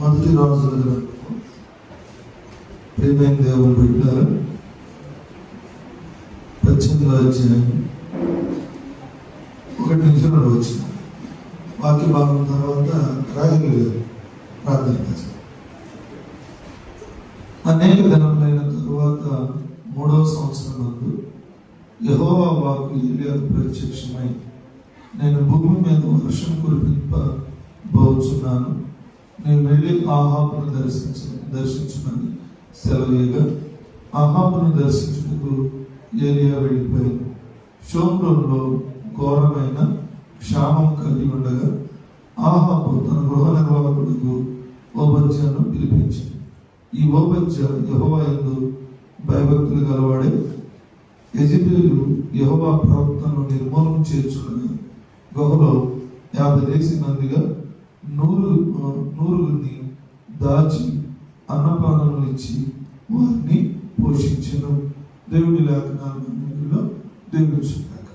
మొదటి రాజుల గ్రంథము. ప్రియమైన దేవుని బిడ్డలారా, 18వ అధ్యాయం 1-2 వచ్చిన వాక్య భాగం తర్వాత రాయలేదు ప్రార్థన చేస్తాం. అనేక దినములైన తరువాత 3వ సంవత్సరం నందు యెహోవా వాక్కు ఏలీయాకు ప్రత్యక్షమై, నేను భూమి మీద వర్షం కురిపింపబోచున్నాను, నేను వెళ్ళి ఆహాబును దర్శించమని సెలవీయగా, ఆహాబును దర్శించుటకు ఏలీయా వెళ్ళిపోయాను. షోమ్రోనులో ఘోరమైన క్షామం కలిగి ఉండగా ఆహాబు తన గృహ నిర్వాహకుడుకు ఓబద్యాను పిలిపించింది. ఈ ఓబద్య యెహోవా యందు భయభక్తులు గలవాడే. యెజెబెలు యెహోవా ప్రవక్తను నిర్మూలన చేర్చుకుని గుహలో 50 దేశీ మందిగా 100 దాచి అన్నపానములు ఇచ్చి వారిని పోషించను. దేవుని లేఖనాల్లో దేవుని చెప్పారు.